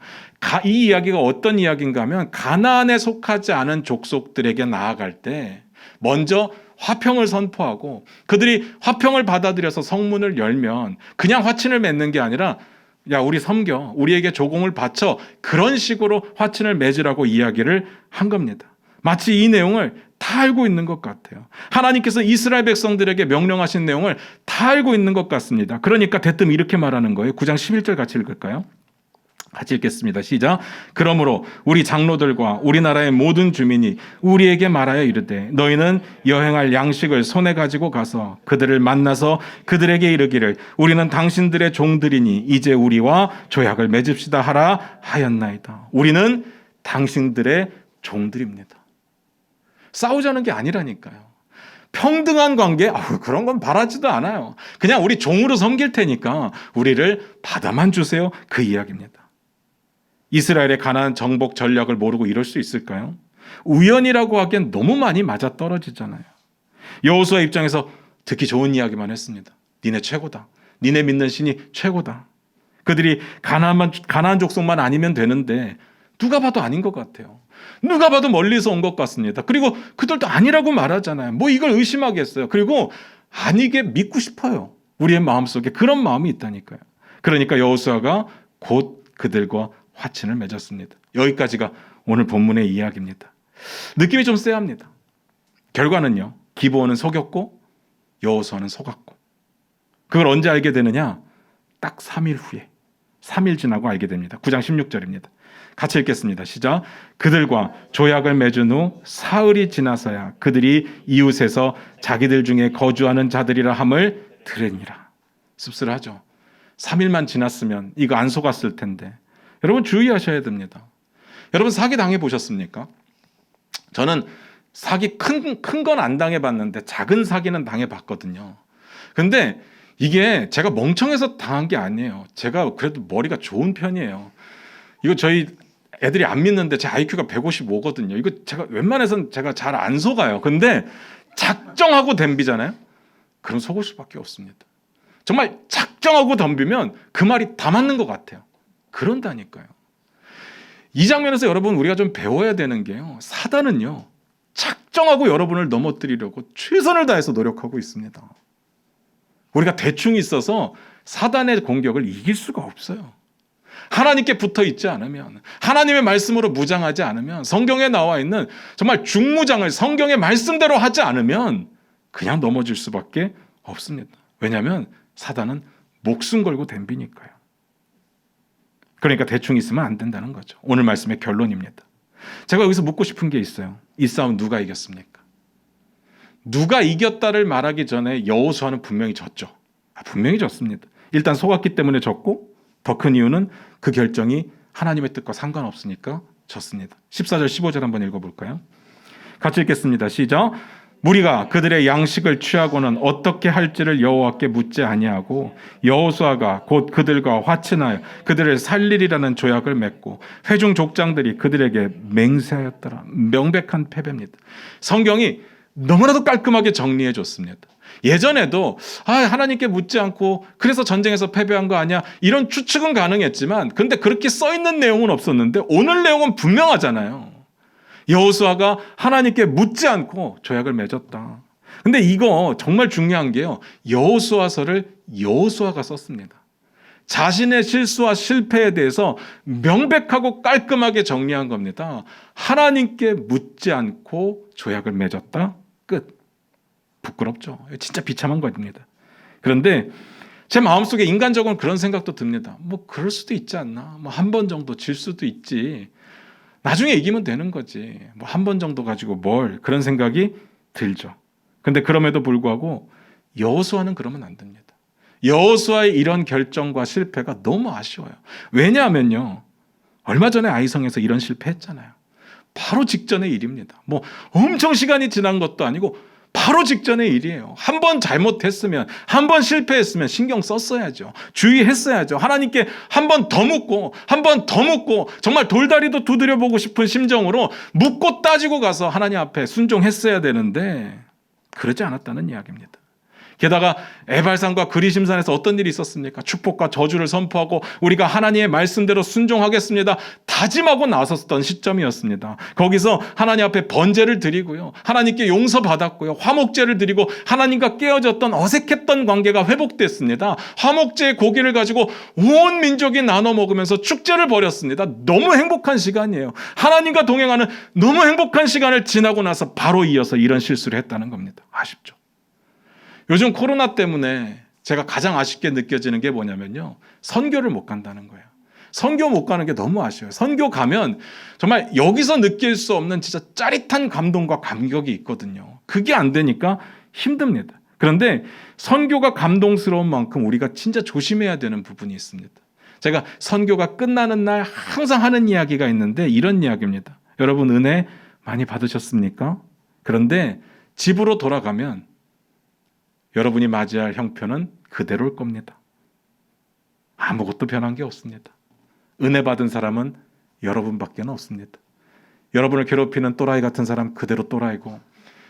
이 이야기가 어떤 이야기인가 하면 가나안에 속하지 않은 족속들에게 나아갈 때 먼저 화평을 선포하고 그들이 화평을 받아들여서 성문을 열면 그냥 화친을 맺는 게 아니라 야, 우리 섬겨, 우리에게 조공을 바쳐, 그런 식으로 화친을 맺으라고 이야기를 한 겁니다. 마치 이 내용을 다 알고 있는 것 같아요. 하나님께서 이스라엘 백성들에게 명령하신 내용을 다 알고 있는 것 같습니다. 그러니까 대뜸 이렇게 말하는 거예요. 9장 11절 같이 읽을까요? 같이 읽겠습니다. 시작. 그러므로 우리 장로들과 우리나라의 모든 주민이 우리에게 말하여 이르되 너희는 여행할 양식을 손에 가지고 가서 그들을 만나서 그들에게 이르기를 우리는 당신들의 종들이니 이제 우리와 조약을 맺읍시다 하라 하였나이다. 우리는 당신들의 종들입니다. 싸우자는 게 아니라니까요. 평등한 관계, 그런 건 바라지도 않아요. 그냥 우리 종으로 섬길 테니까 우리를 받아만 주세요. 그 이야기입니다. 이스라엘의 가나안 정복 전략을 모르고 이럴 수 있을까요? 우연이라고 하기엔 너무 많이 맞아떨어지잖아요. 여호수아 입장에서 듣기 좋은 이야기만 했습니다. 니네 최고다. 니네 믿는 신이 최고다. 그들이 가나안 족속만 아니면 되는데 누가 봐도 아닌 것 같아요. 누가 봐도 멀리서 온 것 같습니다. 그리고 그들도 아니라고 말하잖아요. 뭐 이걸 의심하겠어요. 그리고 아니게 믿고 싶어요. 우리의 마음속에 그런 마음이 있다니까요. 그러니까 여호수아가 곧 그들과 화친을 맺었습니다. 여기까지가 오늘 본문의 이야기입니다. 느낌이 좀 쎄합니다. 결과는요, 기브온은 속였고 여호수아는 속았고. 그걸 언제 알게 되느냐? 딱 3일 후에, 3일 지나고 알게 됩니다. 9장 16절입니다. 같이 읽겠습니다. 시작. 그들과 조약을 맺은 후 사흘이 지나서야 그들이 이웃에서 자기들 중에 거주하는 자들이라 함을 들으니라. 씁쓸하죠. 3일만 지났으면 이거 안 속았을 텐데. 여러분 주의하셔야 됩니다. 여러분 사기 당해 보셨습니까? 저는 사기 큰 건 안 당해봤는데 작은 사기는 당해봤거든요. 근데 이게 제가 멍청해서 당한 게 아니에요. 제가 그래도 머리가 좋은 편이에요. 이거 저희 애들이 안 믿는데 제 IQ가 155거든요. 이거 제가 웬만해서는 제가 잘 안 속아요. 근데 작정하고 덤비잖아요. 그럼 속을 수밖에 없습니다. 정말 작정하고 덤비면 그 말이 다 맞는 것 같아요. 그런다니까요. 이 장면에서 여러분 우리가 좀 배워야 되는 게요. 사단은요. 작정하고 여러분을 넘어뜨리려고 최선을 다해서 노력하고 있습니다. 우리가 대충 있어서 사단의 공격을 이길 수가 없어요. 하나님께 붙어 있지 않으면, 하나님의 말씀으로 무장하지 않으면, 성경에 나와 있는 정말 중무장을 성경의 말씀대로 하지 않으면 그냥 넘어질 수밖에 없습니다. 왜냐하면 사단은 목숨 걸고 덤비니까요. 그러니까 대충 있으면 안 된다는 거죠. 오늘 말씀의 결론입니다. 제가 여기서 묻고 싶은 게 있어요. 이 싸움 누가 이겼습니까? 누가 이겼다를 말하기 전에 여호수아는 분명히 졌죠. 분명히 졌습니다. 일단 속았기 때문에 졌고 더 큰 이유는 그 결정이 하나님의 뜻과 상관없으니까 졌습니다. 14절 15절 한번 읽어볼까요? 같이 읽겠습니다. 시작. 무리가 그들의 양식을 취하고는 어떻게 할지를 여호와께 묻지 아니하고 여호수아가 곧 그들과 화친하여 그들을 살리리라는 조약을 맺고 회중 족장들이 그들에게 맹세하였더라. 명백한 패배입니다. 성경이 너무나도 깔끔하게 정리해 줬습니다. 예전에도 하나님께 묻지 않고 그래서 전쟁에서 패배한 거 아니야? 이런 추측은 가능했지만 근데 그렇게 써 있는 내용은 없었는데 오늘 내용은 분명하잖아요. 여호수아가 하나님께 묻지 않고 조약을 맺었다. 근데 이거 정말 중요한 게요. 여호수아서를 여호수아가 썼습니다. 자신의 실수와 실패에 대해서 명백하고 깔끔하게 정리한 겁니다. 하나님께 묻지 않고 조약을 맺었다. 끝. 부끄럽죠. 진짜 비참한 것입니다. 그런데 제 마음속에 인간적으로는 그런 생각도 듭니다. 뭐 그럴 수도 있지 않나. 뭐 한 번 정도 질 수도 있지. 나중에 이기면 되는 거지. 뭐 한 번 정도 가지고 뭘 그런 생각이 들죠. 근데 그럼에도 불구하고 여호수아는 그러면 안 됩니다. 여호수아의 이런 결정과 실패가 너무 아쉬워요. 왜냐하면요. 얼마 전에 아이성에서 이런 실패했잖아요. 바로 직전의 일입니다. 뭐 엄청 시간이 지난 것도 아니고 바로 직전의 일이에요. 한 번 잘못했으면, 한 번 실패했으면 신경 썼어야죠. 주의했어야죠. 하나님께 한 번 더 묻고, 한 번 더 묻고, 정말 돌다리도 두드려보고 싶은 심정으로 묻고 따지고 가서 하나님 앞에 순종했어야 되는데 그러지 않았다는 이야기입니다. 게다가 에발산과 그리심산에서 어떤 일이 있었습니까? 축복과 저주를 선포하고 우리가 하나님의 말씀대로 순종하겠습니다. 다짐하고 나섰던 시점이었습니다. 거기서 하나님 앞에 번제를 드리고요. 하나님께 용서받았고요. 화목제를 드리고 하나님과 깨어졌던 어색했던 관계가 회복됐습니다. 화목제의 고기를 가지고 온 민족이 나눠 먹으면서 축제를 벌였습니다. 너무 행복한 시간이에요. 하나님과 동행하는 너무 행복한 시간을 지나고 나서 바로 이어서 이런 실수를 했다는 겁니다. 아쉽죠. 요즘 코로나 때문에 제가 가장 아쉽게 느껴지는 게 뭐냐면요. 선교를 못 간다는 거예요. 선교 못 가는 게 너무 아쉬워요. 선교 가면 정말 여기서 느낄 수 없는 진짜 짜릿한 감동과 감격이 있거든요. 그게 안 되니까 힘듭니다. 그런데 선교가 감동스러운 만큼 우리가 진짜 조심해야 되는 부분이 있습니다. 제가 선교가 끝나는 날 항상 하는 이야기가 있는데 이런 이야기입니다. 여러분 은혜 많이 받으셨습니까? 그런데 집으로 돌아가면 여러분이 맞이할 형편은 그대로일 겁니다. 아무것도 변한 게 없습니다. 은혜 받은 사람은 여러분밖에 없습니다. 여러분을 괴롭히는 또라이 같은 사람 그대로 또라이고,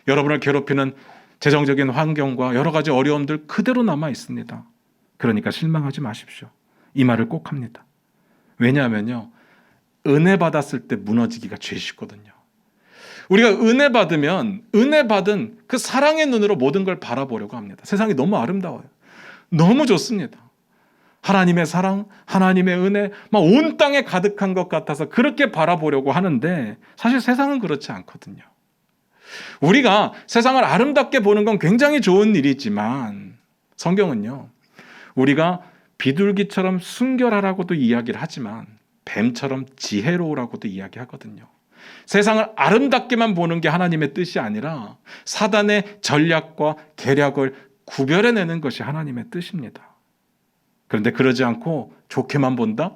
여러분을 괴롭히는 재정적인 환경과 여러 가지 어려움들 그대로 남아 있습니다. 그러니까 실망하지 마십시오. 이 말을 꼭 합니다. 왜냐하면요, 은혜 받았을 때 무너지기가 제일 쉽거든요. 우리가 은혜 받으면 은혜 받은 그 사랑의 눈으로 모든 걸 바라보려고 합니다. 세상이 너무 아름다워요. 너무 좋습니다. 하나님의 사랑, 하나님의 은혜, 막 온 땅에 가득한 것 같아서 그렇게 바라보려고 하는데 사실 세상은 그렇지 않거든요. 우리가 세상을 아름답게 보는 건 굉장히 좋은 일이지만 성경은요, 우리가 비둘기처럼 순결하라고도 이야기를 하지만 뱀처럼 지혜로우라고도 이야기하거든요. 세상을 아름답게만 보는 게 하나님의 뜻이 아니라 사단의 전략과 계략을 구별해내는 것이 하나님의 뜻입니다. 그런데 그러지 않고 좋게만 본다?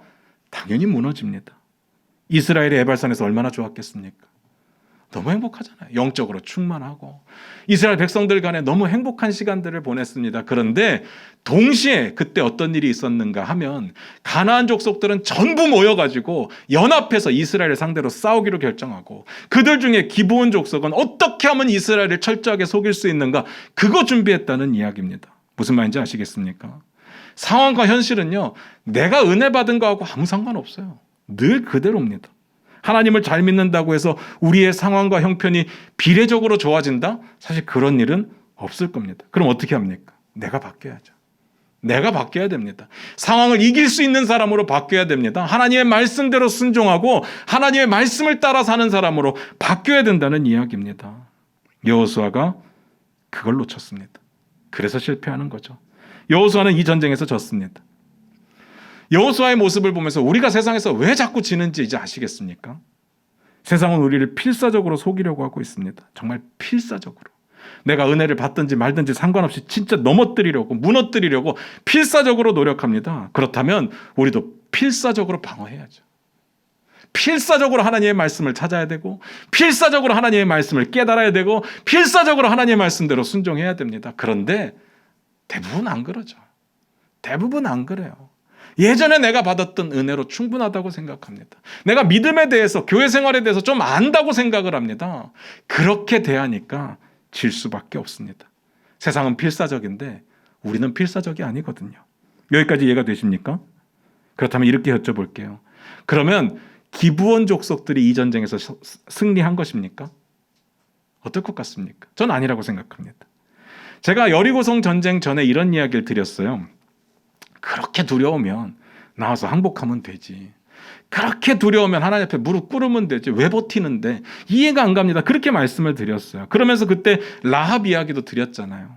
당연히 무너집니다. 이스라엘의 에발산에서 얼마나 좋았겠습니까? 너무 행복하잖아요. 영적으로 충만하고 이스라엘 백성들 간에 너무 행복한 시간들을 보냈습니다. 그런데 동시에 그때 어떤 일이 있었는가 하면 가나안 족속들은 전부 모여가지고 연합해서 이스라엘을 상대로 싸우기로 결정하고 그들 중에 기브온 족속은 어떻게 하면 이스라엘을 철저하게 속일 수 있는가 그거 준비했다는 이야기입니다. 무슨 말인지 아시겠습니까? 상황과 현실은요, 내가 은혜 받은 거하고 아무 상관없어요. 늘 그대로입니다. 하나님을 잘 믿는다고 해서 우리의 상황과 형편이 비례적으로 좋아진다? 사실 그런 일은 없을 겁니다. 그럼 어떻게 합니까? 내가 바뀌어야죠. 내가 바뀌어야 됩니다. 상황을 이길 수 있는 사람으로 바뀌어야 됩니다. 하나님의 말씀대로 순종하고 하나님의 말씀을 따라 사는 사람으로 바뀌어야 된다는 이야기입니다. 여호수아가 그걸 놓쳤습니다. 그래서 실패하는 거죠. 여호수아는 이 전쟁에서 졌습니다. 여호수아의 모습을 보면서 우리가 세상에서 왜 자꾸 지는지 이제 아시겠습니까? 세상은 우리를 필사적으로 속이려고 하고 있습니다. 정말 필사적으로. 내가 은혜를 받든지 말든지 상관없이 진짜 넘어뜨리려고, 무너뜨리려고 필사적으로 노력합니다. 그렇다면 우리도 필사적으로 방어해야죠. 필사적으로 하나님의 말씀을 찾아야 되고, 필사적으로 하나님의 말씀을 깨달아야 되고, 필사적으로 하나님의 말씀대로 순종해야 됩니다. 그런데 대부분 안 그러죠. 대부분 안 그래요. 예전에 내가 받았던 은혜로 충분하다고 생각합니다. 내가 믿음에 대해서, 교회 생활에 대해서 좀 안다고 생각을 합니다. 그렇게 대하니까 질 수밖에 없습니다. 세상은 필사적인데 우리는 필사적이 아니거든요. 여기까지 이해가 되십니까? 그렇다면 이렇게 여쭤볼게요. 그러면 기브온 족속들이 이 전쟁에서 승리한 것입니까? 어떨 것 같습니까? 전 아니라고 생각합니다. 제가 여리고성 전쟁 전에 이런 이야기를 드렸어요. 그렇게 두려우면 나와서 항복하면 되지. 그렇게 두려우면 하나님 앞에 무릎 꿇으면 되지. 왜 버티는데? 이해가 안 갑니다. 그렇게 말씀을 드렸어요. 그러면서 그때 라합 이야기도 드렸잖아요.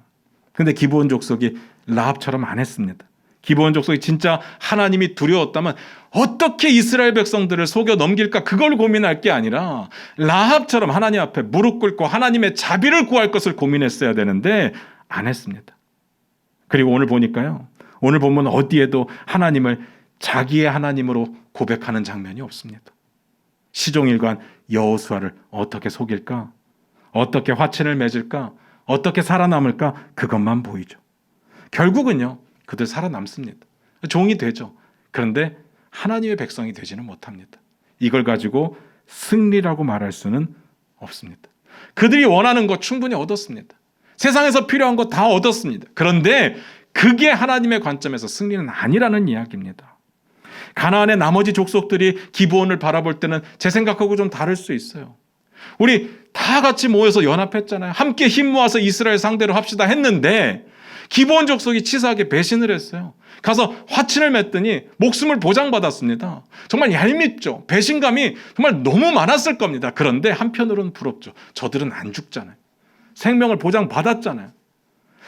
근데 기브온 족속이 라합처럼 안 했습니다. 기브온 족속이 진짜 하나님이 두려웠다면 어떻게 이스라엘 백성들을 속여 넘길까 그걸 고민할 게 아니라 라합처럼 하나님 앞에 무릎 꿇고 하나님의 자비를 구할 것을 고민했어야 되는데 안 했습니다. 그리고 오늘 보니까요. 오늘 보면 어디에도 하나님을 자기의 하나님으로 고백하는 장면이 없습니다. 시종일관 여호수아를 어떻게 속일까? 어떻게 화친을 맺을까? 어떻게 살아남을까? 그것만 보이죠. 결국은요. 그들 살아남습니다. 종이 되죠. 그런데 하나님의 백성이 되지는 못합니다. 이걸 가지고 승리라고 말할 수는 없습니다. 그들이 원하는 것 충분히 얻었습니다. 세상에서 필요한 것 다 얻었습니다. 그런데 그게 하나님의 관점에서 승리는 아니라는 이야기입니다. 가나안의 나머지 족속들이 기브온을 바라볼 때는 제 생각하고 좀 다를 수 있어요. 우리 다 같이 모여서 연합했잖아요. 함께 힘 모아서 이스라엘 상대로 합시다 했는데 기브온 족속이 치사하게 배신을 했어요. 가서 화친을 맺더니 목숨을 보장받았습니다. 정말 얄밉죠. 배신감이 정말 너무 많았을 겁니다. 그런데 한편으로는 부럽죠. 저들은 안 죽잖아요. 생명을 보장받았잖아요.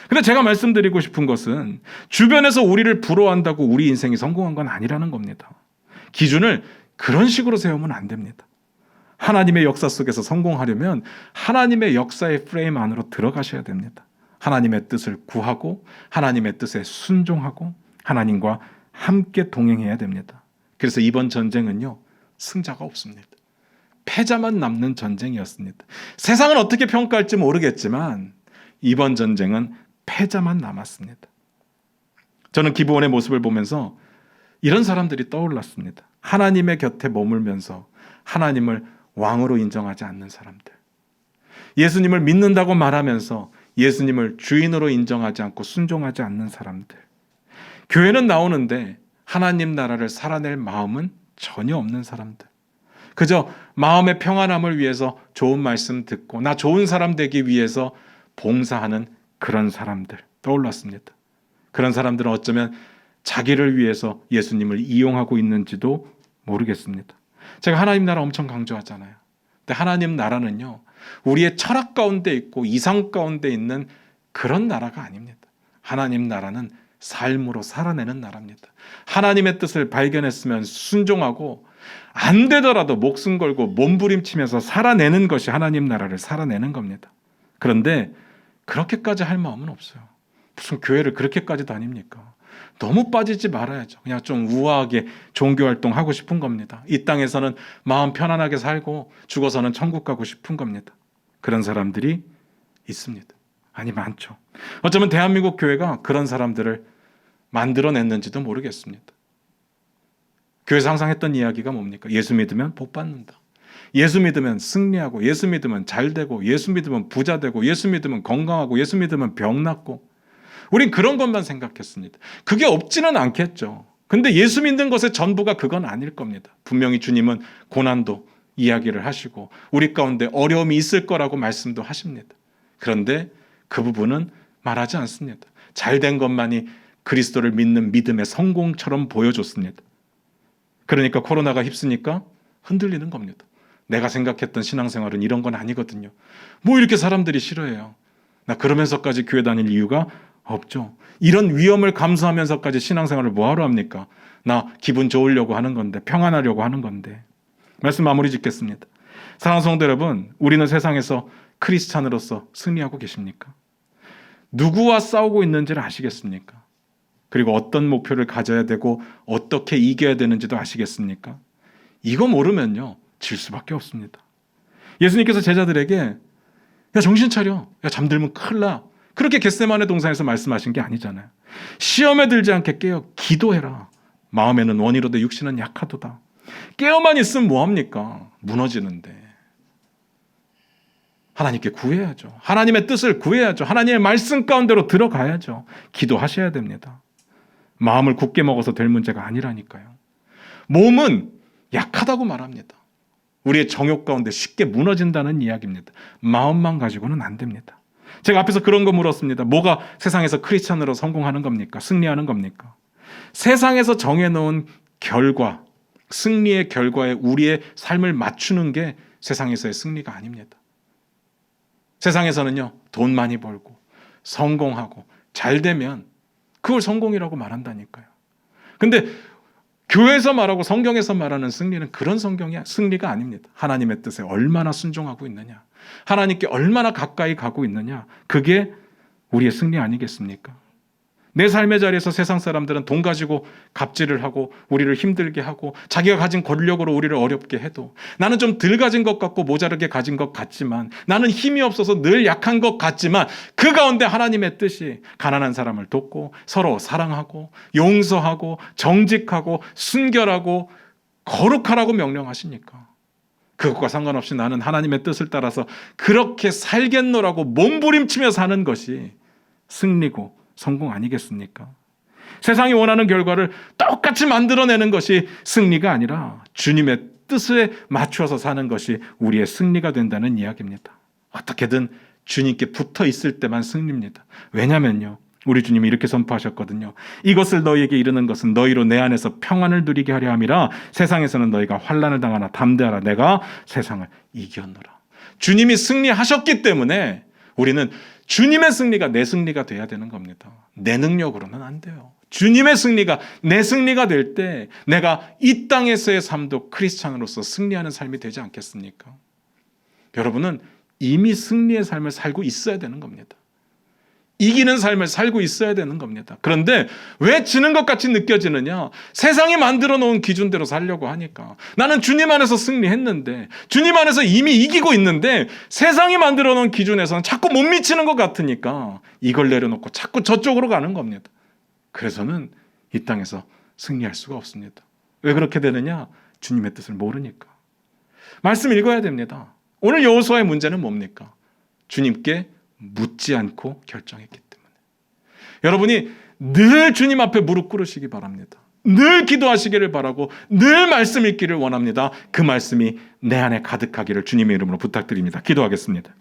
근데 제가 말씀드리고 싶은 것은 주변에서 우리를 부러워한다고 우리 인생이 성공한 건 아니라는 겁니다. 기준을 그런 식으로 세우면 안 됩니다. 하나님의 역사 속에서 성공하려면 하나님의 역사의 프레임 안으로 들어가셔야 됩니다. 하나님의 뜻을 구하고 하나님의 뜻에 순종하고 하나님과 함께 동행해야 됩니다. 그래서 이번 전쟁은요. 승자가 없습니다. 패자만 남는 전쟁이었습니다. 세상은 어떻게 평가할지 모르겠지만 이번 전쟁은 패자만 남았습니다. 저는 기브온의 모습을 보면서 이런 사람들이 떠올랐습니다. 하나님의 곁에 머물면서 하나님을 왕으로 인정하지 않는 사람들. 예수님을 믿는다고 말하면서 예수님을 주인으로 인정하지 않고 순종하지 않는 사람들. 교회는 나오는데 하나님 나라를 살아낼 마음은 전혀 없는 사람들. 그저 마음의 평안함을 위해서 좋은 말씀 듣고 나 좋은 사람 되기 위해서 봉사하는 그런 사람들 떠올랐습니다. 그런 사람들은 어쩌면 자기를 위해서 예수님을 이용하고 있는지도 모르겠습니다. 제가 하나님 나라 엄청 강조하잖아요. 근데 하나님 나라는요. 우리의 철학 가운데 있고 이상 가운데 있는 그런 나라가 아닙니다. 하나님 나라는 삶으로 살아내는 나라입니다. 하나님의 뜻을 발견했으면 순종하고 안 되더라도 목숨 걸고 몸부림치면서 살아내는 것이 하나님 나라를 살아내는 겁니다. 그런데 그렇게까지 할 마음은 없어요. 무슨 교회를 그렇게까지 다닙니까? 너무 빠지지 말아야죠. 그냥 좀 우아하게 종교활동 하고 싶은 겁니다. 이 땅에서는 마음 편안하게 살고 죽어서는 천국 가고 싶은 겁니다. 그런 사람들이 있습니다. 아니 많죠. 어쩌면 대한민국 교회가 그런 사람들을 만들어냈는지도 모르겠습니다. 교회에서 항상 했던 이야기가 뭡니까? 예수 믿으면 복 받는다. 예수 믿으면 승리하고 예수 믿으면 잘 되고 예수 믿으면 부자 되고 예수 믿으면 건강하고 예수 믿으면 병 낫고 우린 그런 것만 생각했습니다. 그게 없지는 않겠죠. 근데 예수 믿는 것의 전부가 그건 아닐 겁니다. 분명히 주님은 고난도 이야기를 하시고 우리 가운데 어려움이 있을 거라고 말씀도 하십니다. 그런데 그 부분은 말하지 않습니다. 잘된 것만이 그리스도를 믿는 믿음의 성공처럼 보여줬습니다. 그러니까 코로나가 휩쓰니까 흔들리는 겁니다. 내가 생각했던 신앙생활은 이런 건 아니거든요. 뭐 이렇게 사람들이 싫어해요. 나 그러면서까지 교회 다닐 이유가 없죠. 이런 위험을 감수하면서까지 신앙생활을 뭐하러 합니까? 나 기분 좋으려고 하는 건데 평안하려고 하는 건데. 말씀 마무리 짓겠습니다. 사랑하는 성도 여러분, 우리는 세상에서 크리스찬으로서 승리하고 계십니까? 누구와 싸우고 있는지를 아시겠습니까? 그리고 어떤 목표를 가져야 되고 어떻게 이겨야 되는지도 아시겠습니까? 이거 모르면요 질 수밖에 없습니다. 예수님께서 제자들에게 야 정신 차려, 야 잠들면 큰일 나, 그렇게 겟세마네 동산에서 말씀하신 게 아니잖아요. 시험에 들지 않게 깨어 기도해라. 마음에는 원이로되 육신은 약하도다. 깨어만 있으면 뭐합니까? 무너지는데. 하나님께 구해야죠. 하나님의 뜻을 구해야죠. 하나님의 말씀 가운데로 들어가야죠. 기도하셔야 됩니다. 마음을 굳게 먹어서 될 문제가 아니라니까요. 몸은 약하다고 말합니다. 우리의 정욕 가운데 쉽게 무너진다는 이야기입니다. 마음만 가지고는 안 됩니다. 제가 앞에서 그런 거 물었습니다. 뭐가 세상에서 크리스찬으로 성공하는 겁니까? 승리하는 겁니까? 세상에서 정해놓은 결과, 승리의 결과에 우리의 삶을 맞추는 게 세상에서의 승리가 아닙니다. 세상에서는요, 돈 많이 벌고 성공하고 잘 되면 그걸 성공이라고 말한다니까요. 근데 교회에서 말하고 성경에서 말하는 승리는 그런 승리가 아닙니다. 하나님의 뜻에 얼마나 순종하고 있느냐, 하나님께 얼마나 가까이 가고 있느냐, 그게 우리의 승리 아니겠습니까? 내 삶의 자리에서 세상 사람들은 돈 가지고 갑질을 하고 우리를 힘들게 하고 자기가 가진 권력으로 우리를 어렵게 해도 나는 좀 덜 가진 것 같고 모자르게 가진 것 같지만, 나는 힘이 없어서 늘 약한 것 같지만, 그 가운데 하나님의 뜻이 가난한 사람을 돕고 서로 사랑하고 용서하고 정직하고 순결하고 거룩하라고 명령하시니까 그것과 상관없이 나는 하나님의 뜻을 따라서 그렇게 살겠노라고 몸부림치며 사는 것이 승리고 성공 아니겠습니까? 세상이 원하는 결과를 똑같이 만들어내는 것이 승리가 아니라 주님의 뜻에 맞춰서 사는 것이 우리의 승리가 된다는 이야기입니다. 어떻게든 주님께 붙어 있을 때만 승리입니다. 왜냐면요, 우리 주님이 이렇게 선포하셨거든요. 이것을 너희에게 이르는 것은 너희로 내 안에서 평안을 누리게 하려 함이라. 세상에서는 너희가 환난을 당하나 담대하라. 내가 세상을 이겼노라. 주님이 승리하셨기 때문에 우리는 주님의 승리가 내 승리가 돼야 되는 겁니다. 내 능력으로는 안 돼요. 주님의 승리가 내 승리가 될 때 내가 이 땅에서의 삶도 크리스찬으로서 승리하는 삶이 되지 않겠습니까? 여러분은 이미 승리의 삶을 살고 있어야 되는 겁니다. 이기는 삶을 살고 있어야 되는 겁니다. 그런데 왜 지는 것 같이 느껴지느냐? 세상이 만들어 놓은 기준대로 살려고 하니까. 나는 주님 안에서 승리했는데, 주님 안에서 이미 이기고 있는데 세상이 만들어 놓은 기준에서는 자꾸 못 미치는 것 같으니까 이걸 내려놓고 자꾸 저쪽으로 가는 겁니다. 그래서는 이 땅에서 승리할 수가 없습니다. 왜 그렇게 되느냐? 주님의 뜻을 모르니까. 말씀 읽어야 됩니다. 오늘 여호수아의 문제는 뭡니까? 주님께 묻지 않고 결정했기 때문에. 여러분이 늘 주님 앞에 무릎 꿇으시기 바랍니다. 늘 기도하시기를 바라고 늘 말씀 읽기를 원합니다. 그 말씀이 내 안에 가득하기를 주님의 이름으로 부탁드립니다. 기도하겠습니다.